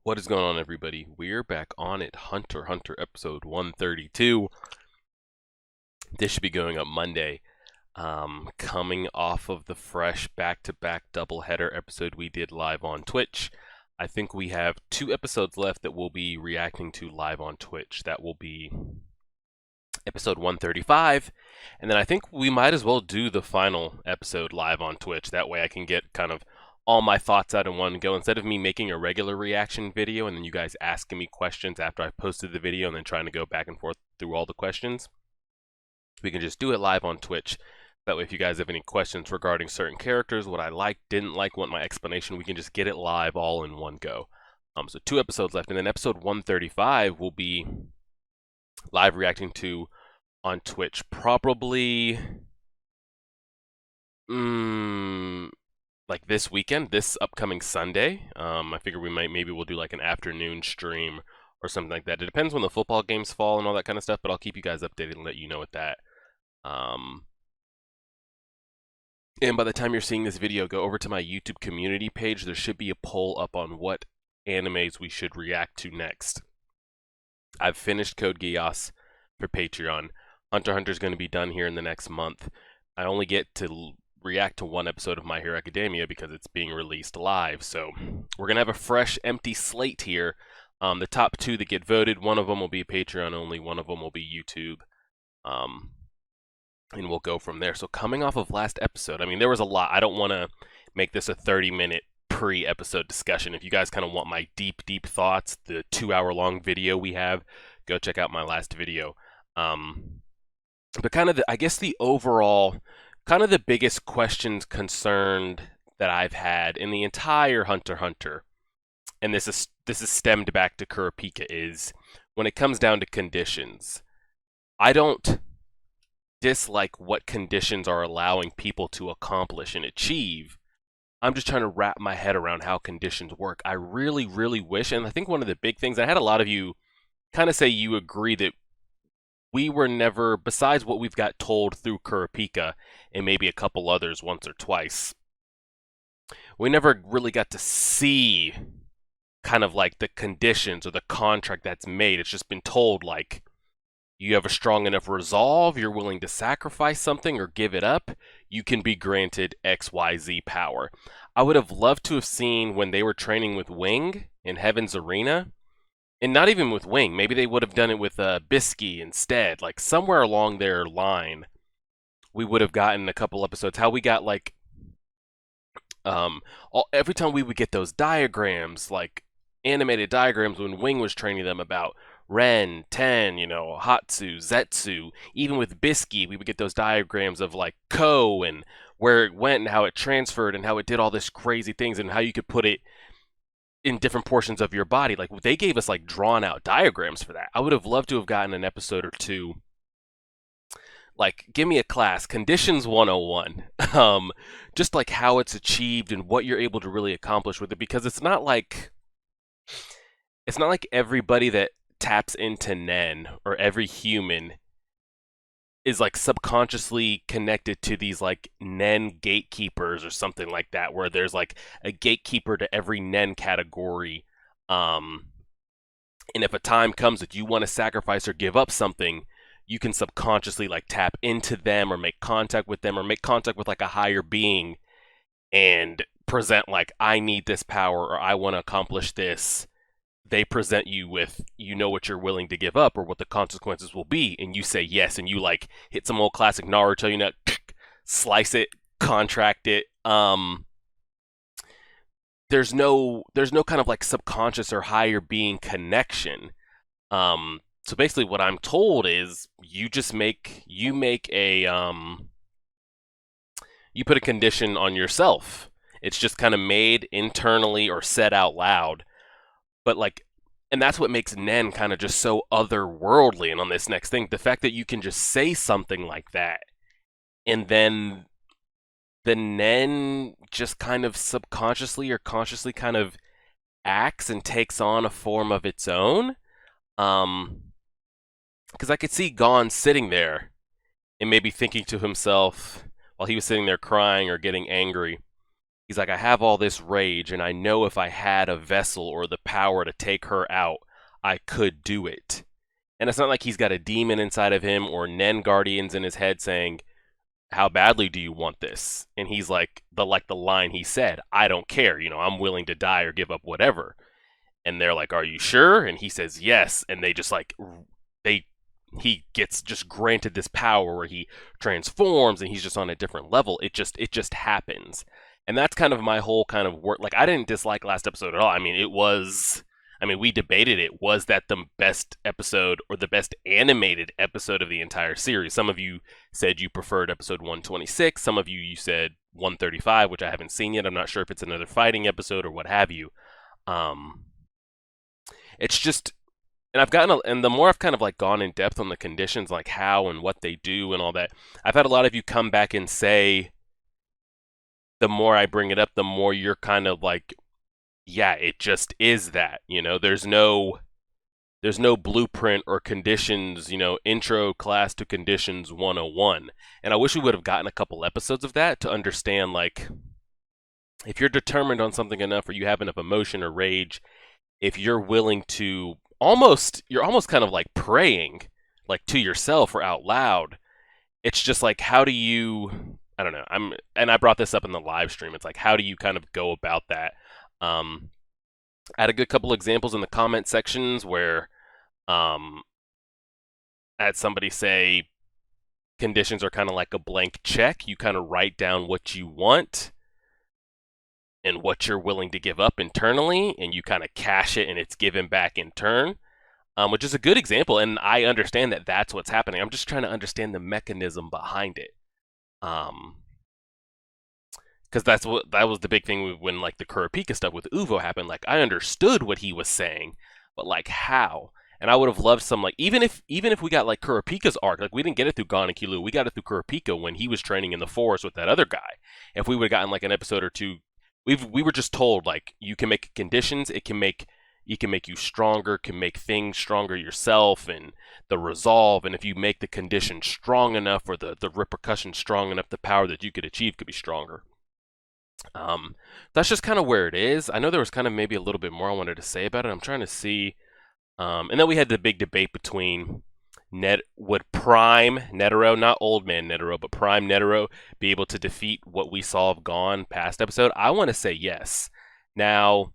What is going on, everybody? We're back on it. Hunter x Hunter episode 132. This should be going up Monday. Coming off of the fresh back-to-back doubleheader episode we did live on Twitch. I think we have 2 episodes left that we'll be reacting to live on Twitch. That will be episode 135. And then I think we might as well do the final episode live on Twitch. That way I can get kind of all my thoughts out in one go instead of me making a regular reaction video and then you guys asking me questions after I've posted the video and then trying to go back and forth through all the questions. We can just do it live on Twitch. That way if you guys have any questions regarding certain characters, what I liked, didn't like, want my explanation, we can just get it live all in one go. So 2 episodes left, and then episode 135 will be live reacting to on Twitch, probably like this weekend, this upcoming Sunday. I figure maybe we'll do like an afternoon stream or something like that. It depends when the football games fall and all that kind of stuff, but I'll keep you guys updated and let you know with that. And by the time you're seeing this video, go over to my YouTube community page. There should be a poll up on what animes we should react to next. I've finished Code Geass for Patreon. Hunter x Hunter is going to be done here in the next month. I only get to react to 1 episode of My Hero Academia because it's being released live. So we're going to have a fresh, empty slate here. The top 2 that get voted, one of them will be Patreon only, one of them will be YouTube. And we'll go from there. So coming off of last episode, I mean, there was a lot. I don't want to make this a 30-minute pre-episode discussion. If you guys kind of want my deep thoughts, the 2-hour-long video we have, go check out my last video. But kind of, I guess the overall, kind of the biggest questions concerned that I've had in the entire Hunter x Hunter, and this is stemmed back to Kurapika, is when it comes down to conditions. I don't dislike what conditions are allowing people to accomplish and achieve. I'm just trying to wrap my head around how conditions work. I really wish, and I think one of the big things, I had a lot of you kind of say you agree that we were never, besides what we've got told through Kurapika and maybe a couple others once or twice, we never really got to see kind of like the conditions or the contract that's made. It's just been told like, you have a strong enough resolve, you're willing to sacrifice something or give it up, you can be granted XYZ power. I would have loved to have seen when they were training with Wing in Heaven's Arena, and not even with Wing, maybe they would have done it with Bisky instead, like somewhere along their line, we would have gotten a couple episodes, how we got like, every time we would get those diagrams, like animated diagrams when Wing was training them about Ren, Ten, Hatsu, Zetsu. Even with Bisky, we would get those diagrams of like Ko and where it went and how it transferred and how it did all this crazy things and how you could put it in different portions of your body. Like they gave us like drawn out diagrams for that. I would have loved to have gotten an episode or 2. Like, give me a class, Conditions 101. Just like how it's achieved and what you're able to really accomplish with it, because it's not like everybody that taps into Nen or every human is like subconsciously connected to these like Nen gatekeepers or something like that, where there's like a gatekeeper to every Nen category. And if a time comes that you want to sacrifice or give up something, you can subconsciously like tap into them or make contact with them or make contact with like a higher being and present like, I need this power or I want to accomplish this. They present you with, what you're willing to give up or what the consequences will be, and you say yes, and you like hit some old classic Naruto, slice it, contract it. There's no kind of like subconscious or higher being connection. So basically what I'm told is you put a condition on yourself. It's just kind of made internally or said out loud. But like, and that's what makes Nen kind of just so otherworldly. And on this next thing, the fact that you can just say something like that, and then the Nen just kind of subconsciously or consciously kind of acts and takes on a form of its own. Because I could see Gon sitting there and maybe thinking to himself while he was sitting there crying or getting angry, He's like, I have all this rage, and I know if I had a vessel or the power to take her out, I could do it. And it's not like he's got a demon inside of him or Nen guardians in his head saying, how badly do you want this? And he's like the line he said, I don't care, I'm willing to die or give up whatever. And they're like, are you sure? And he says yes. And they just they he gets just granted this power where he transforms and he's just on a different level. It just happens. And that's kind of my whole kind of work. Like, I didn't dislike last episode at all. We debated it. Was that the best episode or the best animated episode of the entire series? Some of you said you preferred episode 126. Some of you said 135, which I haven't seen yet. I'm not sure if it's another fighting episode or what have you. It's just, and the more I've kind of like gone in depth on the conditions, like how and what they do and all that, I've had a lot of you come back and say, the more I bring it up, the more you're kind of like, yeah, it just is that, there's no blueprint or conditions, intro class to conditions 101. And I wish we would have gotten a couple episodes of that to understand, like, if you're determined on something enough or you have enough emotion or rage, if you're willing to you're almost kind of like praying, like to yourself or out loud. It's just like, how do you, I don't know. I brought this up in the live stream. It's like, how do you kind of go about that? I had a good couple examples in the comment sections where I had somebody say conditions are kind of like a blank check. You kind of write down what you want and what you're willing to give up internally, and you kind of cash it and it's given back in turn, which is a good example. And I understand that that's what's happening. I'm just trying to understand the mechanism behind it. Because that was the big thing when like the Kurapika stuff with Uvo happened. Like, I understood what he was saying, but like how? And I would have loved some, like, even if we got like Kurapika's arc, like we didn't get it through Gon and Killua, we got it through Kurapika when he was training in the forest with that other guy. If we would have gotten like an episode or two, we were just told, like, you can make conditions, you can make you stronger, can make things stronger yourself, and the resolve, and if you make the condition strong enough or the repercussion strong enough, the power that you could achieve could be stronger. That's just kind of where it is. I know there was kind of maybe a little bit more I wanted to say about it. I'm trying to see. And then we had the big debate between would Prime Netero, not Old Man Netero, but Prime Netero, be able to defeat what we saw of Gon past episode? I want to say yes. Now,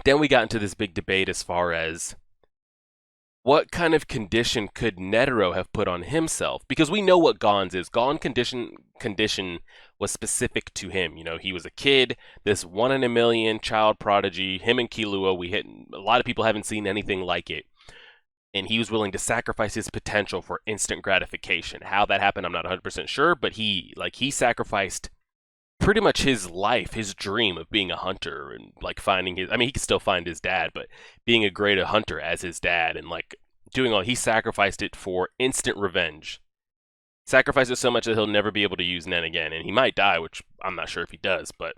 then we got into this big debate as far as what kind of condition could Netero have put on himself? Because we know what Gon's is. Gon condition was specific to him. He was a kid, this 1 in a million child prodigy. Him and Killua, a lot of people haven't seen anything like it. And he was willing to sacrifice his potential for instant gratification. How that happened, I'm not 100% sure, but he sacrificed pretty much his life, his dream of being a hunter and like finding his, he could still find his dad, but being a great hunter as his dad and like he sacrificed it for instant revenge. Sacrificed it so much that he'll never be able to use Nen again, and he might die, which I'm not sure if he does, but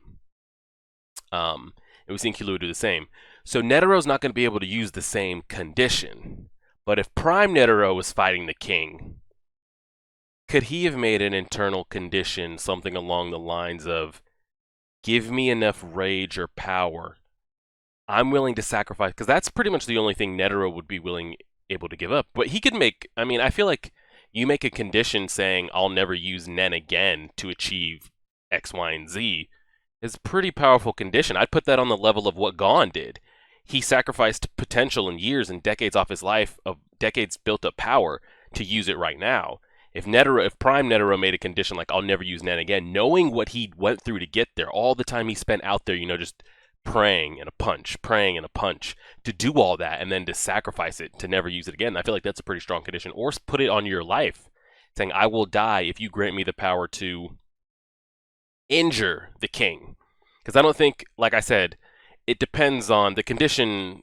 and we've seen Killua do the same. So Netero's not going to be able to use the same condition. But if Prime Netero was fighting the king, could he have made an internal condition, something along the lines of, give me enough rage or power, I'm willing to sacrifice, because that's pretty much the only thing Netero would be able to give up. But he could make, I feel like you make a condition saying, I'll never use Nen again to achieve X, Y, and Z, is a pretty powerful condition. I'd put that on the level of what Gon did. He sacrificed potential and years and decades off his life, of decades built up power, to use it right now. If Prime Netero made a condition like, I'll never use Nen again, knowing what he went through to get there, all the time he spent out there, just praying and a punch, to do all that and then to sacrifice it, to never use it again, I feel like that's a pretty strong condition. Or put it on your life, saying, I will die if you grant me the power to injure the king. Because I don't think, like I said, it depends on the condition,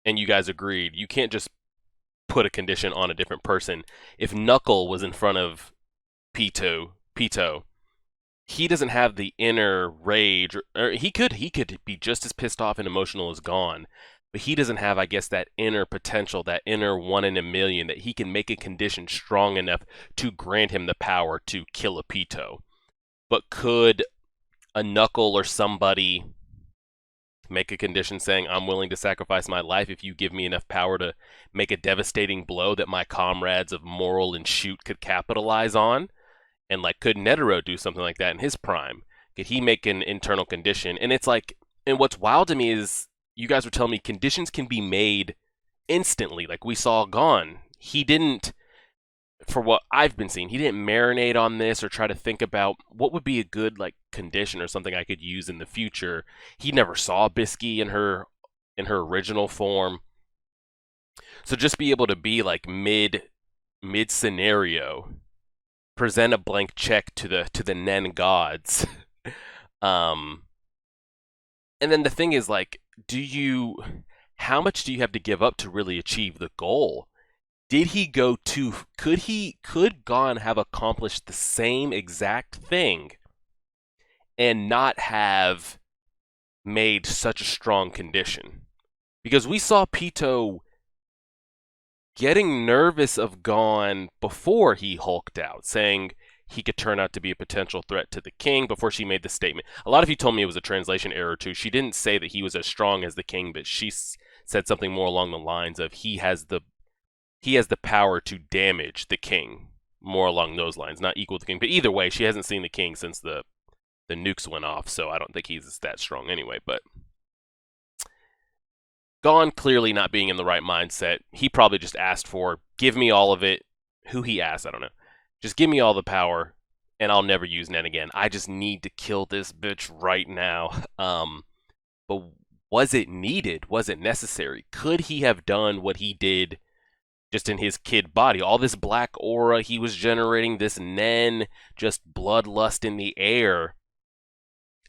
and you guys agreed, you can't just put a condition on a different person. If Knuckle was in front of Pitou, he doesn't have the inner rage, or he could be just as pissed off and emotional as Gon, but he doesn't have, I guess, that inner potential, that inner 1 in a million, that he can make a condition strong enough to grant him the power to kill a Pitou. But could a Knuckle or somebody make a condition saying, I'm willing to sacrifice my life if you give me enough power to make a devastating blow that my comrades of Moral and Shoot could capitalize on? And like, could Netero do something like that in his prime? Could he make an internal condition? And it's like, and what's wild to me is you guys were telling me conditions can be made instantly. Like we saw Gon. He didn't, for what I've been seeing, he didn't marinate on this or try to think about what would be a good like condition or something I could use in the future. He never saw Bisky in her original form. So just be able to be like mid scenario, present a blank check to the Nen gods. And then the thing is like, how much do you have to give up to really achieve the goal? Could Gon have accomplished the same exact thing and not have made such a strong condition? Because we saw Pitou getting nervous of Gon before he hulked out, saying he could turn out to be a potential threat to the king before she made the statement. A lot of you told me it was a translation error too. She didn't say that he was as strong as the king, but she said something more along the lines of he has the power to damage the king, more along those lines, not equal to the king. But either way, she hasn't seen the king since the nukes went off, so I don't think he's that strong anyway. But Gon clearly not being in the right mindset, he probably just asked for, give me all of it. Who he asked, I don't know. Just give me all the power, and I'll never use Nen again. I just need to kill this bitch right now. But was it needed? Was it necessary? Could he have done what he did just in his kid body? All this black aura he was generating, this Nen, just bloodlust in the air.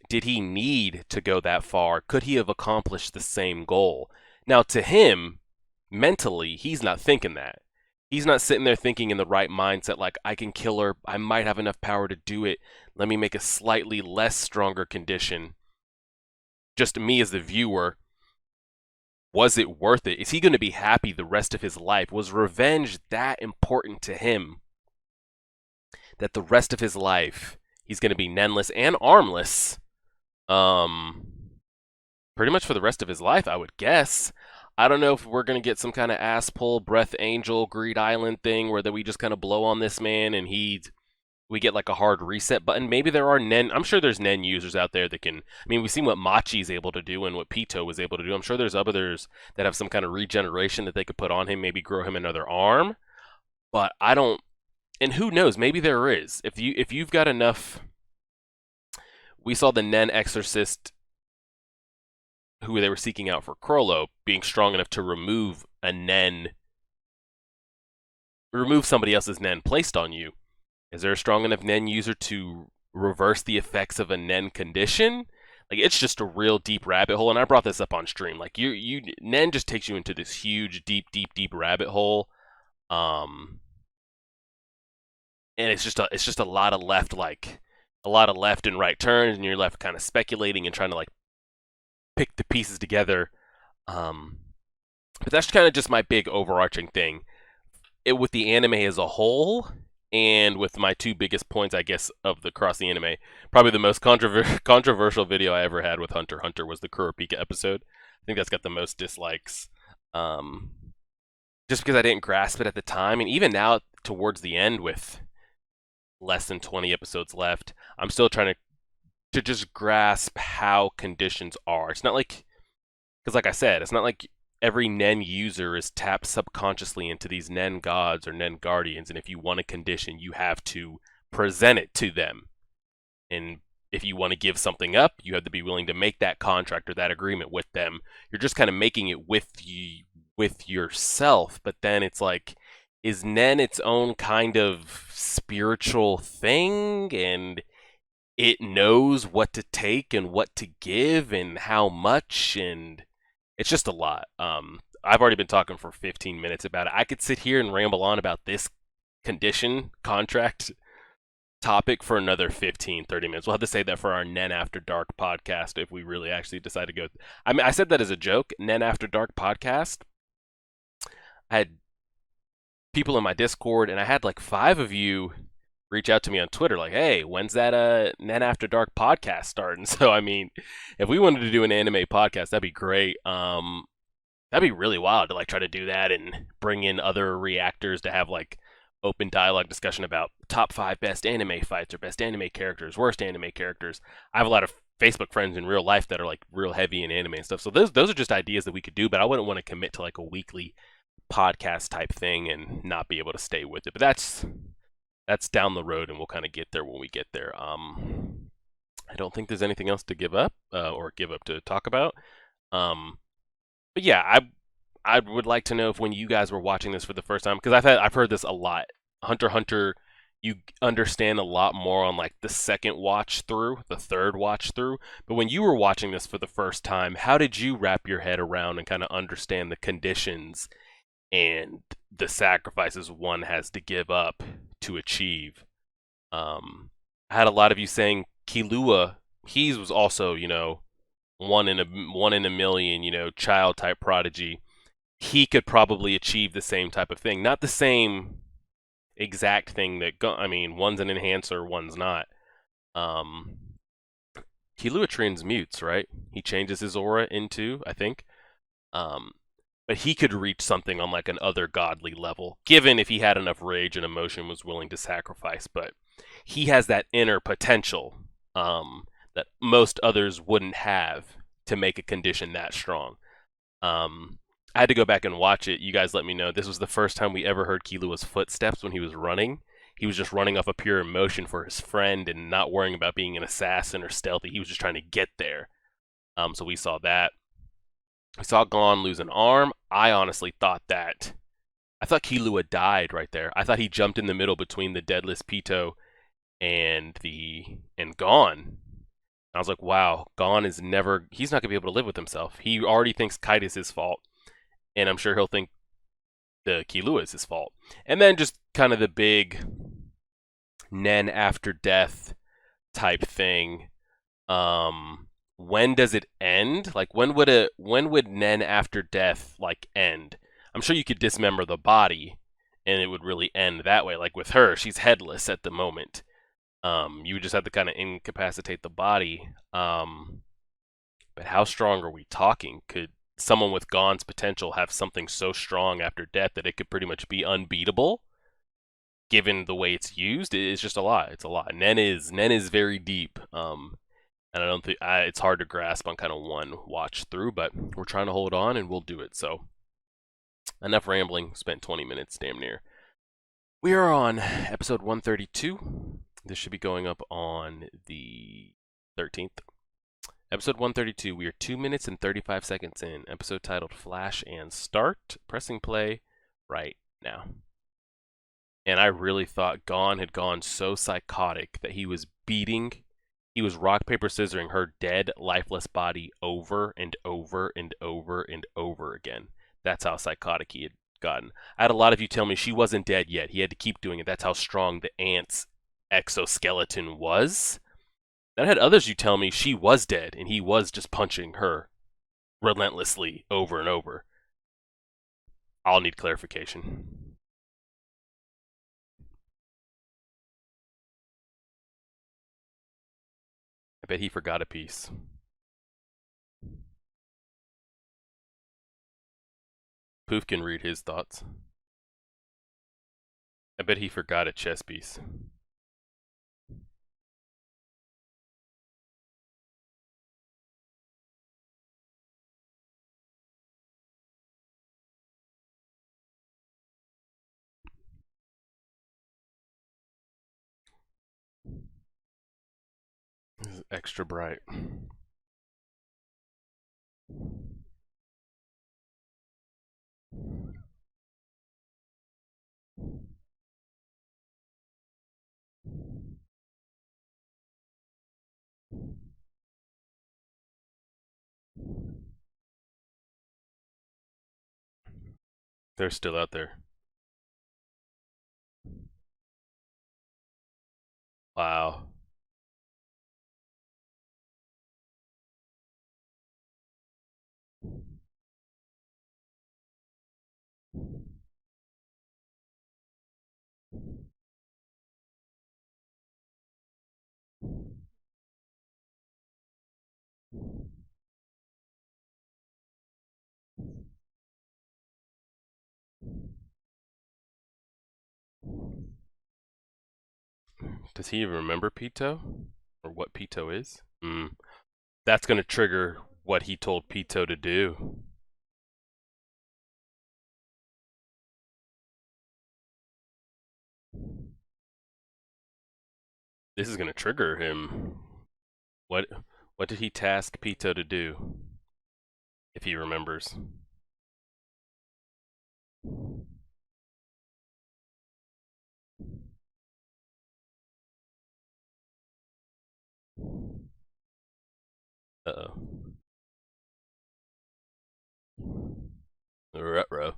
Did he need to go that far? Could he have accomplished the same goal? Now, to him, mentally, he's not thinking that. He's not sitting there thinking in the right mindset, like, I can kill her, I might have enough power to do it, let me make a slightly less stronger condition. Just me as the viewer, was it worth it? Is he going to be happy the rest of his life? Was revenge that important to him that the rest of his life he's going to be Nenless and armless? Pretty much for the rest of his life, I would guess. I don't know if we're going to get some kind of ass pull, Breath Angel, Greed Island thing where that we just kind of blow on this man and we get like a hard reset button. Maybe there are Nen, I'm sure there's Nen users out there that can, I mean, we've seen what Machi's able to do and what Pitou was able to do. I'm sure there's others that have some kind of regeneration that they could put on him, maybe grow him another arm. But I don't, and who knows, maybe there is. If you've got enough, we saw the Nen Exorcist who they were seeking out for Chrollo being strong enough to remove somebody else's Nen placed on you. Is there a strong enough Nen user to reverse the effects of a Nen condition? Like, it's just a real deep rabbit hole, and I brought this up on stream. Like, Nen just takes you into this huge, deep rabbit hole, and it's just a lot of left and right turns, and you're left kind of speculating and trying to like pick the pieces together. But that's kind of just my big overarching thing. With the anime as a whole, and with my two biggest points, I guess, of the Cross the Anime, probably the most controversial video I ever had with Hunter x Hunter was the Kurapika episode. I think that's got the most dislikes. Just because I didn't grasp it at the time, and even now towards the end with less than 20 episodes left, I'm still trying to just grasp how conditions are. It's not like, because like I said, it's not like every Nen user is tapped subconsciously into these Nen gods or Nen guardians, and if you want a condition, you have to present it to them. And if you want to give something up, you have to be willing to make that contract or that agreement with them. You're just kind of making it with yourself, but then it's like, is Nen its own kind of spiritual thing, and it knows what to take and what to give and how much, and it's just a lot. I've already been talking for 15 minutes about it. I could sit here and ramble on about this condition contract topic for another 15, 30 minutes. We'll have to say that for our Nen After Dark podcast if we really actually decide to go. I mean, I said that as a joke, Nen After Dark podcast. I had people in my Discord, and I had like 5 of you reach out to me on Twitter like, "Hey, when's that Nen After Dark podcast starting?" So I mean, if we wanted to do an anime podcast, that'd be great. That'd be really wild to like try to do that and bring in other reactors to have like open dialogue discussion about top 5 best anime fights or best anime characters, worst anime characters. I have a lot of Facebook friends in real life that are like real heavy in anime and stuff. So those are just ideas that we could do, but I wouldn't want to commit to like a weekly podcast type thing and not be able to stay with it. But that's down the road, and we'll kind of get there when we get there. I don't think there's anything else to give up or give up to talk about. Um, but yeah, I would like to know if when you guys were watching this for the first time, because I've heard this a lot. Hunter x Hunter, you understand a lot more on like the second watch through, the third watch through. But when you were watching this for the first time, how did you wrap your head around and kind of understand the conditions and the sacrifices one has to give up to achieve? I had a lot of you saying Killua, he was also, one in a million, child type prodigy. He could probably achieve the same type of thing. Not the same exact thing I mean, one's an enhancer, one's not. Um, Killua transmutes, right? He changes his aura into, I think. Um, but he could reach something on like an other godly level, given if he had enough rage and emotion, was willing to sacrifice. But he has that inner potential that most others wouldn't have to make a condition that strong. I had to go back and watch it. You guys let me know. This was the first time we ever heard Killua's footsteps when he was running. He was just running off of pure emotion for his friend and not worrying about being an assassin or stealthy. He was just trying to get there. So we saw that. We saw Gon lose an arm. I honestly thought that. I thought Killua died right there. I thought he jumped in the middle between the deadless Pito and Gon. I was like, wow, Gon is never. He's not gonna be able to live with himself. He already thinks Kite is his fault, and I'm sure he'll think the Killua is his fault. And then just kind of the big Nen after death type thing. When does it end? Like when would Nen after death like end? I'm sure you could dismember the body and it would really end that way. Like with her, she's headless at the moment. You would just have to kind of incapacitate the body. But how strong are we talking? Could someone with Gon's potential have something so strong after death that it could pretty much be unbeatable? Given the way it's used, it's just a lot. It's a lot. Nen is very deep. And I don't think it's hard to grasp on kind of one watch through, but we're trying to hold on and we'll do it. So enough rambling. Spent 20 minutes, damn near. We are on episode 132. This should be going up on the 13th. Episode 132. We are 2 minutes and 35 seconds in. Episode titled Flash and Start. Pressing play right now. And I really thought Gon had gone so psychotic that he was rock, paper, scissoring her dead, lifeless body over and over and over and over again. That's how psychotic he had gotten. I had a lot of you tell me she wasn't dead yet. He had to keep doing it. That's how strong the ant's exoskeleton was. Then I had others you tell me she was dead and he was just punching her relentlessly over and over. I'll need clarification. I bet he forgot a piece. Poof can read his thoughts. I bet he forgot a chess piece. This is extra bright. They're still out there. Wow. Does he even remember Pito? Or what Pito is? That's going to trigger what he told Pito to do. This is going to trigger him. What did he task Pito to do? If he remembers. Uh-oh. Ruh-roh.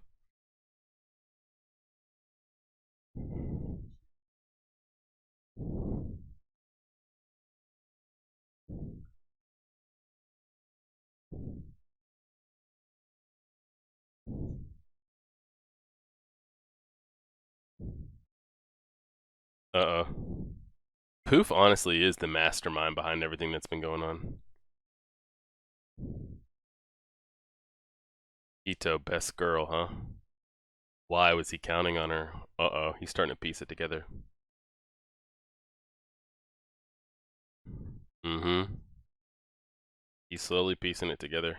Uh-oh. Poof honestly is the mastermind behind everything that's been going on. Ito, best girl, huh? Why was he counting on her? Uh-oh, he's starting to piece it together. Mm-hmm. He's slowly piecing it together.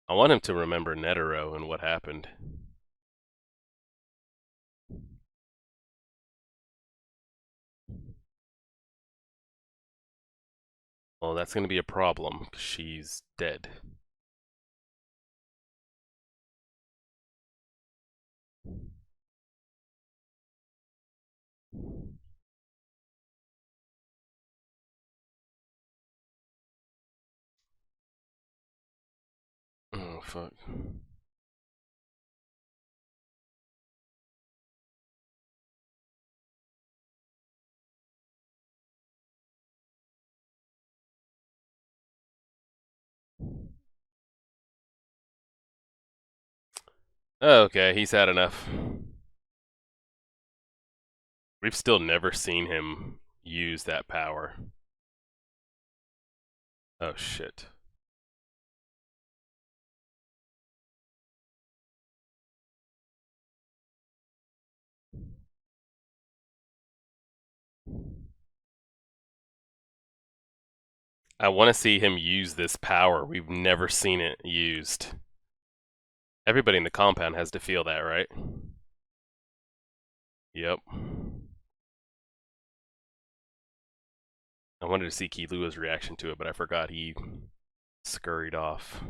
I want him to remember Netero and what happened. Well, that's going to be a problem, 'cause she's dead. Oh, fuck. Okay, he's had enough. We've still never seen him use that power. Oh, shit. I want to see him use this power. We've never seen it used. Everybody in the compound has to feel that, right? Yep. I wanted to see Kilua's reaction to it, but I forgot he scurried off.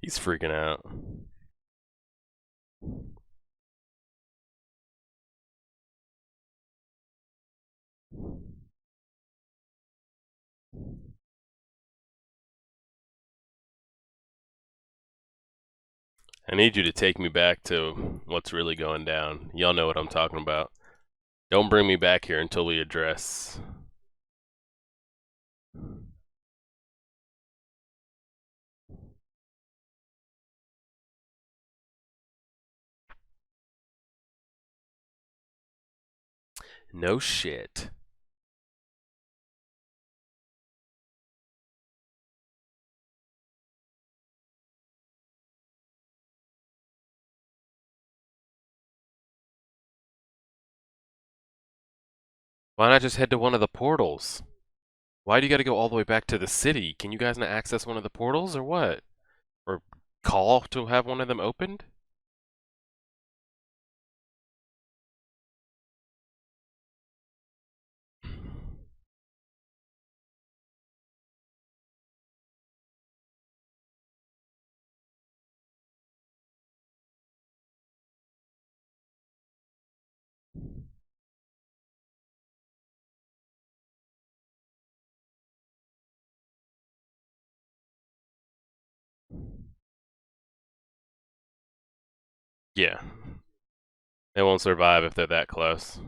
He's freaking out. I need you to take me back to what's really going down. Y'all know what I'm talking about. Don't bring me back here until we address. No shit. Why not just head to one of the portals? Why do you gotta go all the way back to the city? Can you guys not access one of the portals or what? Or call to have one of them opened? Yeah. They won't survive if they're that close.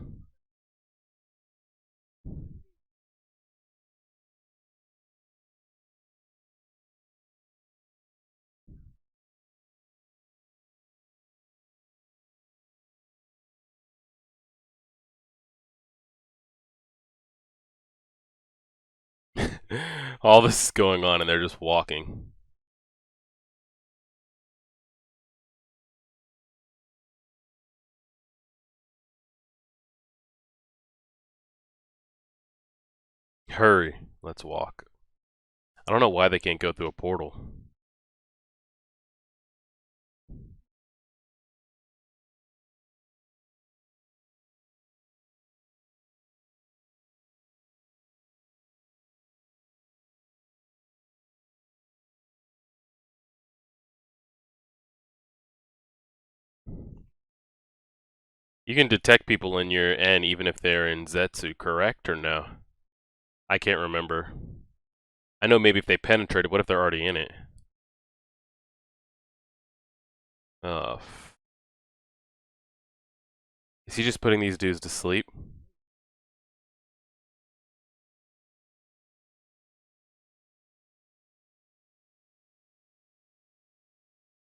All this is going on and they're just walking. Hurry, let's walk. I don't know why they can't go through a portal. You can detect people in your N even if they're in Zetsu, correct or no? I can't remember. I know maybe if they penetrated, what if they're already in it? Oh. Is he just putting these dudes to sleep?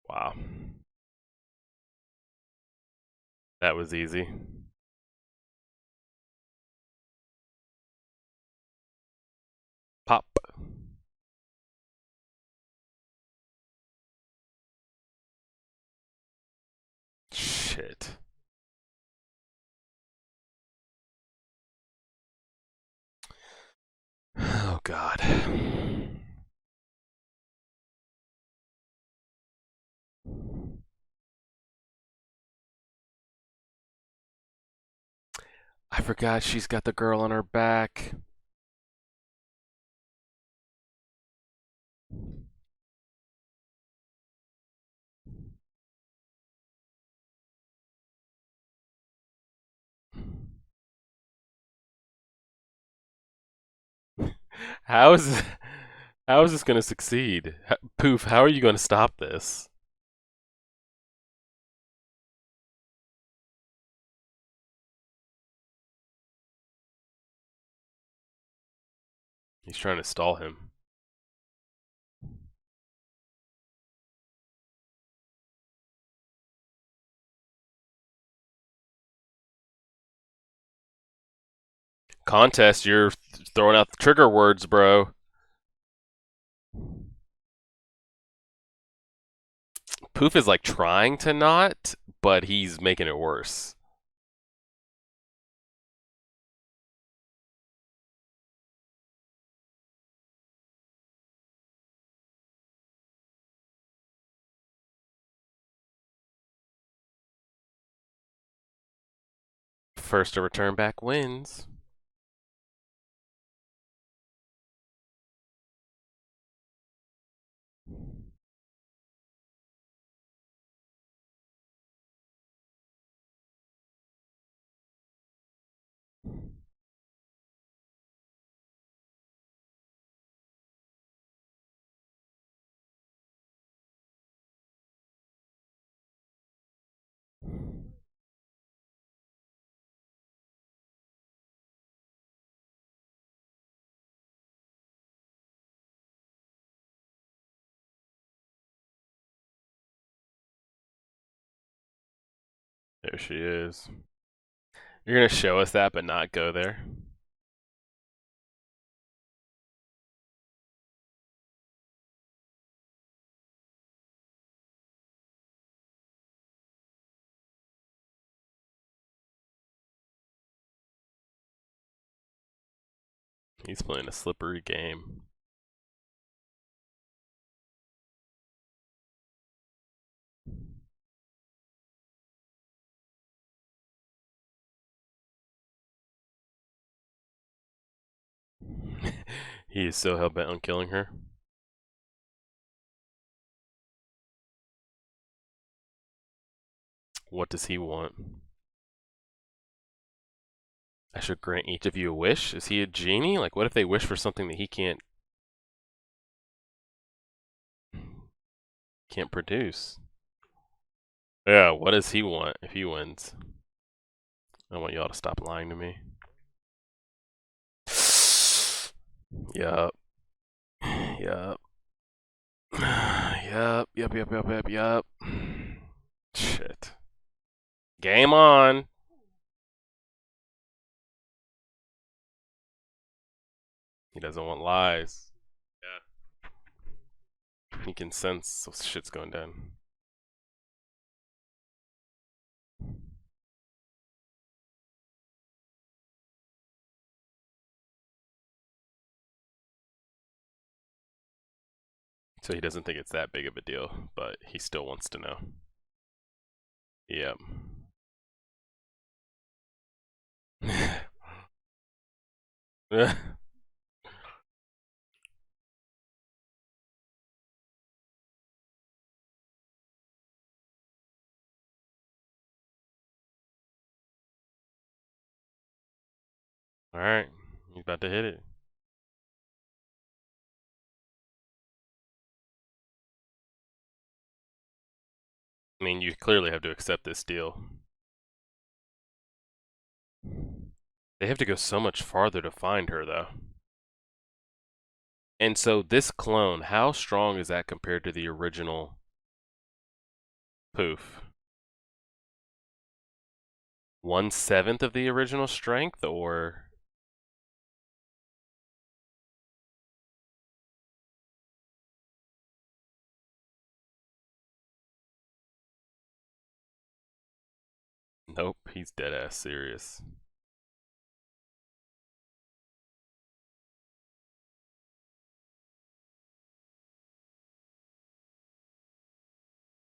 Wow. That was easy. Pop. Shit. Oh god. I forgot she's got the girl on her back. How is how is this going to succeed? Poof, how are you going to stop this? He's trying to stall him. Contest, you're throwing out the trigger words, bro. Poof is like trying to not, but he's making it worse. First to return back wins. There she is. You're gonna show us that, but not go there. He's playing a slippery game. He is so hell-bent on killing her. What does he want? I should grant each of you a wish? Is he a genie? Like, what if they wish for something that he can't produce? Yeah, what does he want if he wins? I want y'all to stop lying to me. Yup. Yup. Yup. Shit. Game on. He doesn't want lies. Yeah. He can sense shit's going down. So he doesn't think it's that big of a deal, but he still wants to know. Yep. Alright, he's about to hit it. I mean, you clearly have to accept this deal. They have to go so much farther to find her, though. And so this clone, how strong is that compared to the original Poof? 1/7 of the original strength, or? Nope, he's dead ass serious.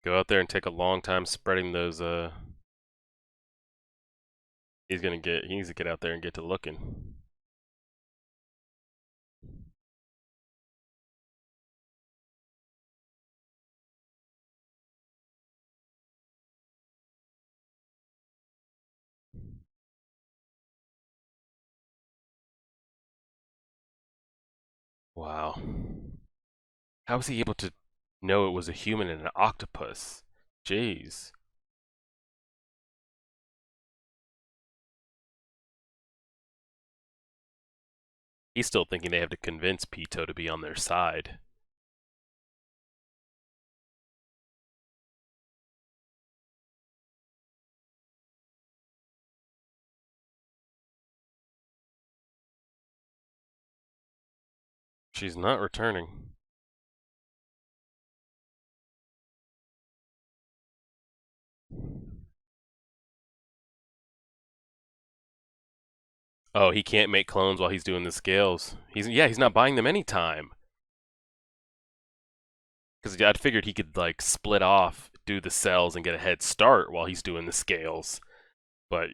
Go out there and take a long time spreading those, he needs to get out there and get to looking. Wow. How was he able to know it was a human and an octopus? Jeez. He's still thinking they have to convince Pitou to be on their side. She's not returning. Oh, he can't make clones while he's doing the scales. He's not buying them anytime. Because I'd figured he could like split off, do the cells, and get a head start while he's doing the scales. But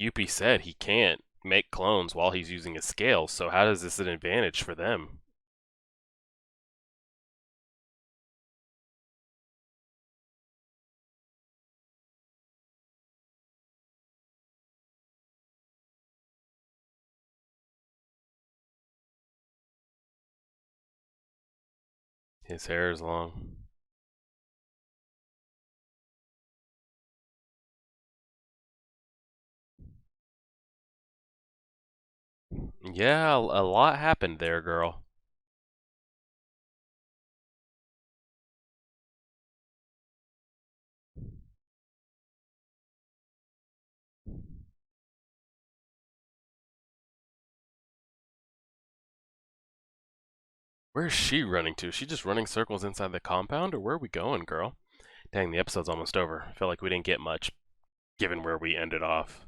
Yuppie said he can't make clones while he's using a scale, so how is this an advantage for them? His hair is long. Yeah, a lot happened there, girl. Where's she running to? Is she just running circles inside the compound, or where are we going, girl? Dang, the episode's almost over. I feel like we didn't get much, given where we ended off.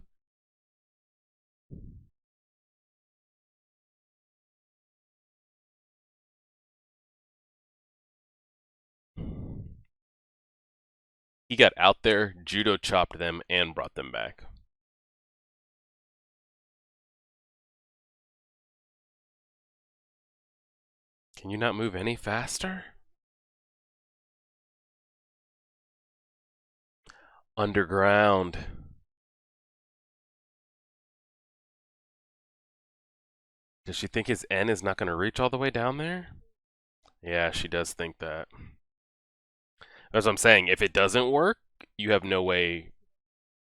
He got out there, judo chopped them, and brought them back. Can you not move any faster? Underground. Does she think his N is not going to reach all the way down there? Yeah, she does think that. That's what I'm saying. If it doesn't work, you have no way.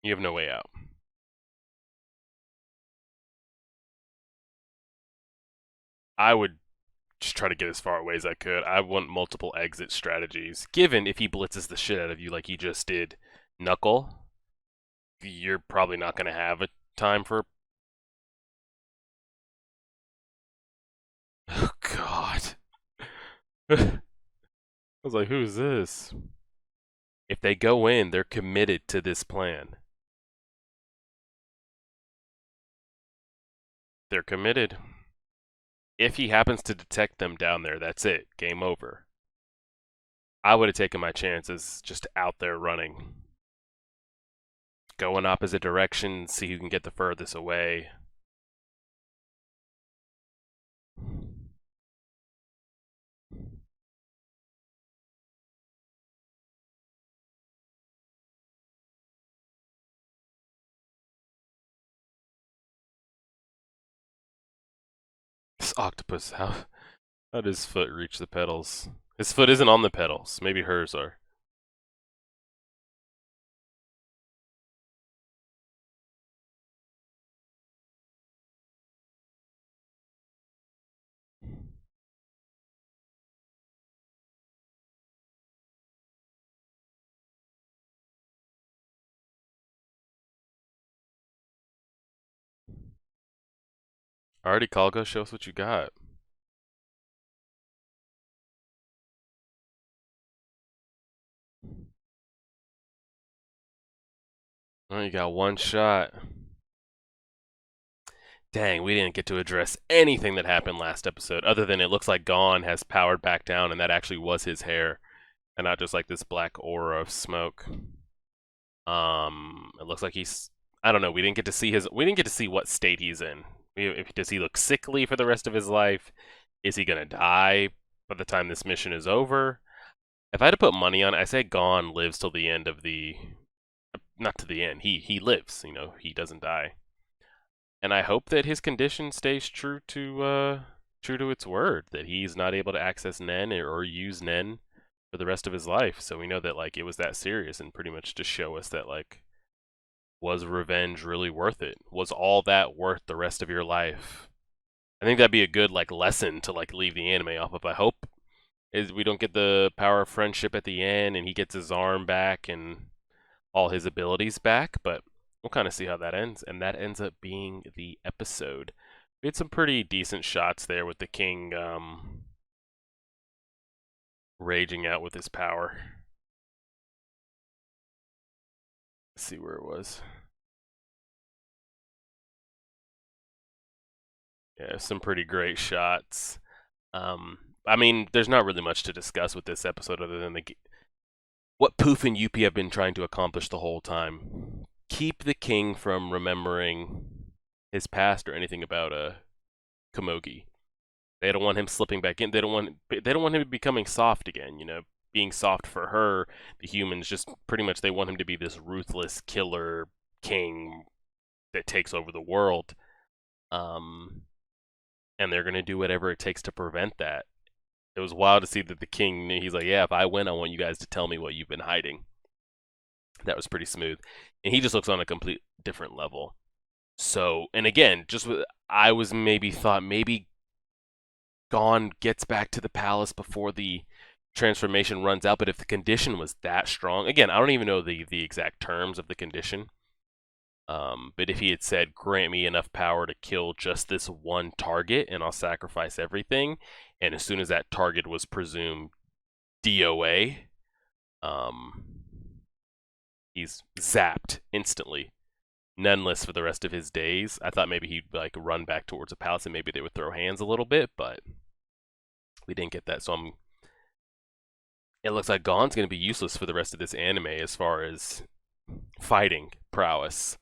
You have no way out. I would just try to get as far away as I could. I want multiple exit strategies. Given if he blitzes the shit out of you like he just did Knuckle, you're probably not going to have a time for I was like, who's this? If they go in, they're committed to this plan. They're committed. If he happens to detect them down there, that's it. Game over. I would have taken my chances just out there running. Go in opposite direction, see who can get the furthest away. This octopus, how does his foot reach the pedals? His foot isn't on the pedals. Maybe hers are. Alrighty, Kalgo, show us what you got. Oh, you got one shot. Dang, we didn't get to address anything that happened last episode, other than it looks like Gon has powered back down, and that actually was his hair, and not just like this black aura of smoke. It looks like he's. I don't know. We didn't get to see his. We didn't get to see what state he's in. Does he look sickly for the rest of his life? Is he gonna die by the time this mission is over? If I had to put money on it, I say Gon lives till the end of the. Not to the end. He lives. You know, he doesn't die. And I hope that his condition stays true to its word. That he's not able to access Nen or use Nen for the rest of his life. So we know that like it was that serious, and pretty much to show us that like, was revenge really worth it? Was all that worth the rest of your life? I think that'd be a good like lesson to like leave the anime off of. I hope is we don't get the power of friendship at the end, and he gets his arm back and all his abilities back. But we'll kind of see how that ends, and that ends up being the episode. We had some pretty decent shots there with the king raging out with his power. Let's see where it was. Yeah, some pretty great shots. I mean, there's not really much to discuss with this episode other than what Poof and Yuppie have been trying to accomplish the whole time. Keep the king from remembering his past or anything about Komogi. They don't want him slipping back in. They don't want him becoming soft again, you know, being soft for her. The humans just pretty much they want him to be this ruthless killer king that takes over the world. And they're going to do whatever it takes to prevent that. It was wild to see that the king, he's like, yeah, if I win, I want you guys to tell me what you've been hiding. That was pretty smooth. And he just looks on a complete different level. So, and again, I was thought maybe Gon gets back to the palace before the transformation runs out, but if the condition was that strong, again, I don't even know the exact terms of the condition. But if he had said, grant me enough power to kill just this one target and I'll sacrifice everything, and as soon as that target was presumed DOA, he's zapped instantly, noneless for the rest of his days. I thought maybe he'd like run back towards the palace and maybe they would throw hands a little bit, but we didn't get that. So it looks like Gon's going to be useless for the rest of this anime as far as fighting prowess.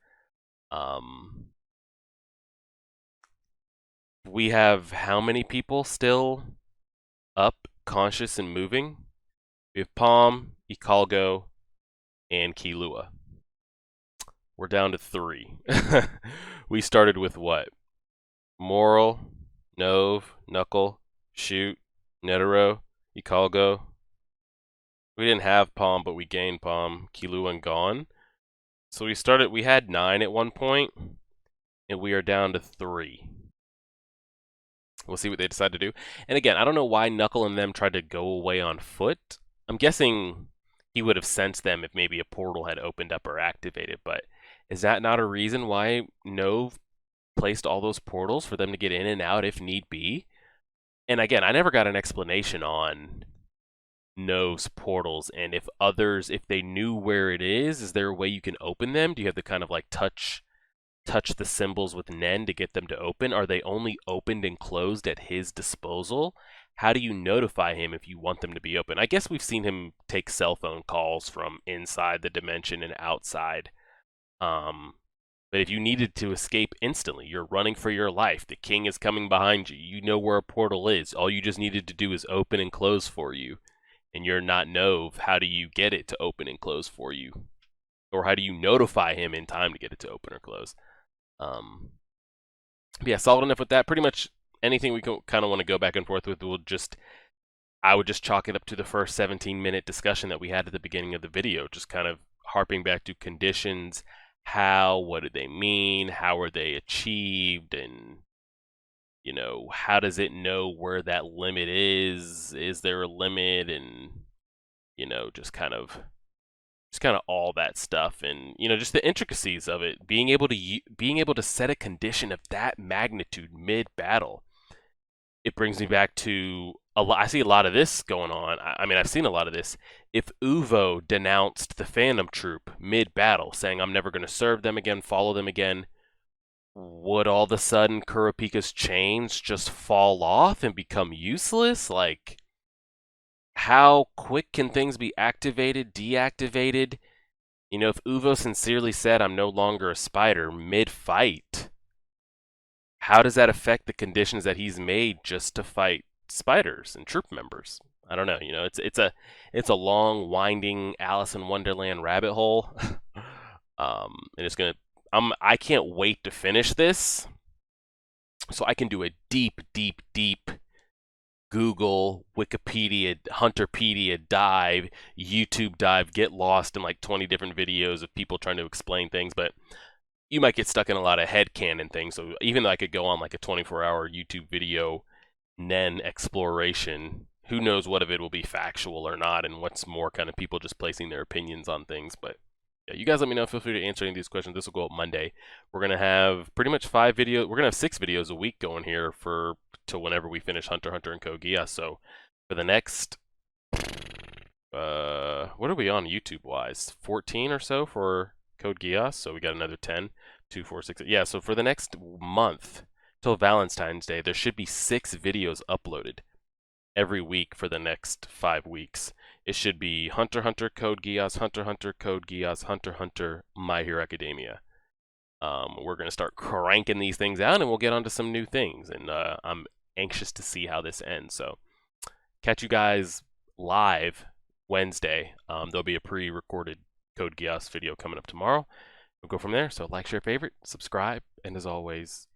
We have how many people still up, conscious, and moving? We have Palm, Ikalgo, and Killua. We're down to 3. We started with what? Moral, Nove, Knuckle, Shoot, Netero, Ikalgo. We didn't have Palm, but we gained Palm, Killua, and Gon. So we had 9 at one point, and we are down to 3. We'll see what they decide to do. And again, I don't know why Knuckle and them tried to go away on foot. I'm guessing he would have sensed them if maybe a portal had opened up or activated, but is that not a reason why Nove placed all those portals for them to get in and out if need be? And again, I never got an explanation on knows portals, and if others, if they knew where it is there a way you can open them? Do you have to kind of like touch the symbols with Nen to get them to open? Are they only opened and closed at his disposal? How do you notify him if you want them to be open? I guess we've seen him take cell phone calls from inside the dimension and outside. But if you needed to escape instantly, you're running for your life, the king is coming behind you, you know where a portal is, all you just needed to do is open and close for you, and you're not Nove, how do you get it to open and close for you? Or how do you notify him in time to get it to open or close? Yeah, solid enough with that. Pretty much anything we kind of want to go back and forth with, I would just chalk it up to the first 17-minute discussion that we had at the beginning of the video, just kind of harping back to conditions, what did they mean, how were they achieved, and how does it know where that limit is there a limit, and just kind of all that stuff, and just the intricacies of it, being able to set a condition of that magnitude mid battle. It brings me back to I see a lot of this going on. I mean, I've seen a lot of this. If Uvo denounced the Phantom Troop mid-battle, saying, I'm never going to serve them again, follow them again, would all of a sudden Kurapika's chains just fall off and become useless? Like, how quick can things be activated, deactivated? If Uvo sincerely said, I'm no longer a spider mid-fight, how does that affect the conditions that he's made just to fight spiders and troop members? I don't know. It's a long, winding Alice in Wonderland rabbit hole, and I can't wait to finish this, so I can do a deep, deep, deep Google, Wikipedia, Hunterpedia dive, YouTube dive, get lost in like 20 different videos of people trying to explain things, but you might get stuck in a lot of headcanon things. So even though I could go on like a 24-hour YouTube video Nen exploration, who knows what of it will be factual or not, and what's more kind of people just placing their opinions on things. But yeah, you guys let me know. Feel free to answer any of these questions. This will go up Monday. We're going to have pretty much 5 videos. We're going to have 6 videos a week going here to whenever we finish Hunter x Hunter and Code Geass. So for the next, what are we on YouTube-wise? 14 or so for Code Geass. So we got another 10, 2, 4, 6. Yeah, so for the next month, till Valentine's Day, there should be 6 videos uploaded every week for the next 5 weeks. It should be Hunter x Hunter, Code Geass, Hunter x Hunter, Code Geass, Hunter x Hunter, My Hero Academia. We're going to start cranking these things out, and we'll get onto some new things. And I'm anxious to see how this ends. So catch you guys live Wednesday. There'll be a pre-recorded Code Geass video coming up tomorrow. We'll go from there. So like, share, favorite, subscribe, and as always,